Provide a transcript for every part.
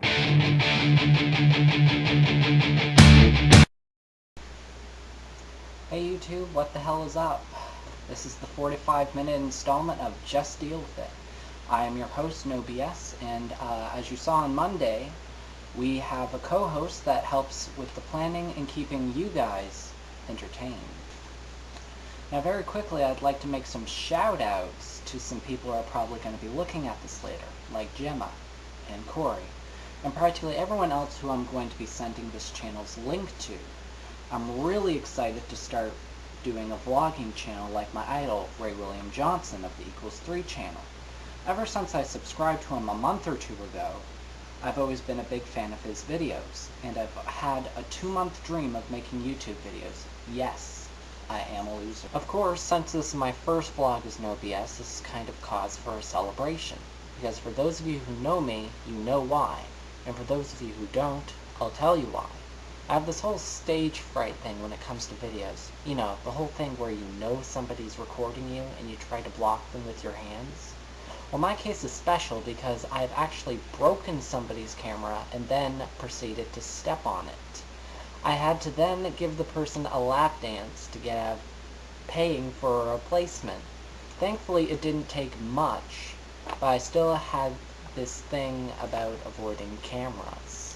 Hey YouTube, what the hell is up? This is the 45-minute installment of Just Deal With It. I am your host, No BS, and as you saw on Monday, we have a co-host that helps with the planning and keeping you guys entertained. Now very quickly, I'd like to make some shout-outs to some people who are probably going to be looking at this later, like Gemma and Corey, and practically everyone else who I'm going to be sending this channel's link to. I'm really excited to start doing a vlogging channel like my idol, Ray William Johnson of the Equals 3 channel. Ever since I subscribed to him a month or two ago, I've always been a big fan of his videos, and I've had a 2-month dream of making YouTube videos. Yes, I am a loser. Of course, since this is my first vlog as No BS, this is kind of cause for a celebration. Because for those of you who know me, you know why. And for those of you who don't, I'll tell you why. I have this whole stage fright thing when it comes to videos. You know, the whole thing where you know somebody's recording you and you try to block them with your hands. Well, my case is special because I've actually broken somebody's camera and then proceeded to step on it. I had to then give the person a lap dance to get out of paying for a replacement. Thankfully, it didn't take much, but I still had this thing about avoiding cameras.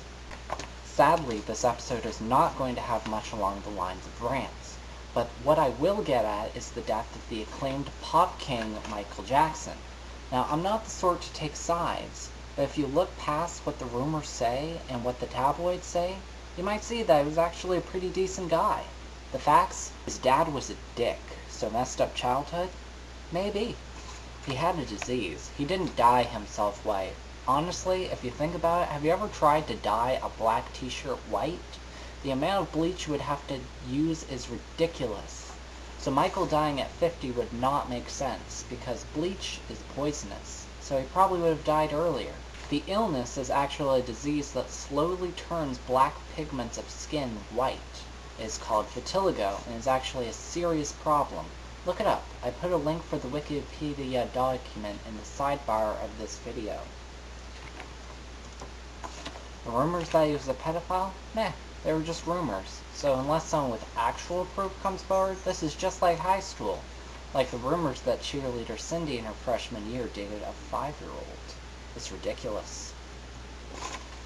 Sadly, this episode is not going to have much along the lines of rants, but what I will get at is the death of the acclaimed pop king Michael Jackson. Now, I'm not the sort to take sides, but if you look past what the rumors say and what the tabloids say, you might see that he was actually a pretty decent guy. The facts? His dad was a dick, so messed up childhood? Maybe. He had a disease. He didn't dye himself white. Honestly, if you think about it, have you ever tried to dye a black t-shirt white? The amount of bleach you would have to use is ridiculous. So Michael dying at 50 would not make sense, because bleach is poisonous, so he probably would have died earlier. The illness is actually a disease that slowly turns black pigments of skin white. It is called vitiligo, and is actually a serious problem. Look it up. I put a link for the Wikipedia document in the sidebar of this video. The rumors that he was a pedophile? Meh, they were just rumors. So unless someone with actual proof comes forward, this is just like high school. Like the rumors that cheerleader Cindy in her freshman year dated a 5-year-old. It's ridiculous.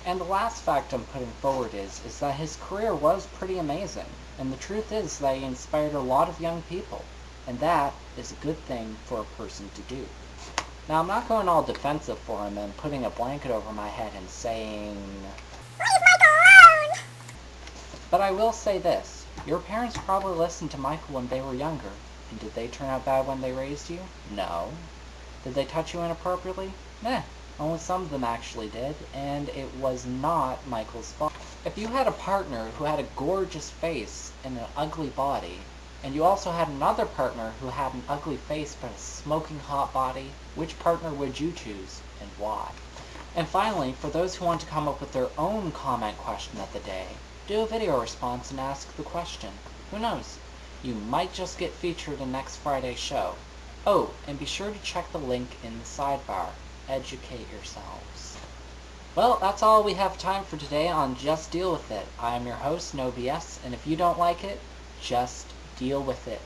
And the last fact I'm putting forward is that his career was pretty amazing. And the truth is that he inspired a lot of young people. And that is a good thing for a person to do. Now, I'm not going all defensive for him and putting a blanket over my head and saying, "Leave Michael alone!" But I will say this. Your parents probably listened to Michael when they were younger. And did they turn out bad when they raised you? No. Did they touch you inappropriately? Meh. Only some of them actually did, and it was not Michael's fault. If you had a partner who had a gorgeous face and an ugly body, and you also had another partner who had an ugly face but a smoking hot body, which partner would you choose, and why? And finally, for those who want to come up with their own comment question of the day, do a video response and ask the question. Who knows? You might just get featured in next Friday's show. Oh, and be sure to check the link in the sidebar. Educate yourselves. Well, that's all we have time for today on Just Deal With It. I am your host, No BS, and if you don't like it, just deal with it.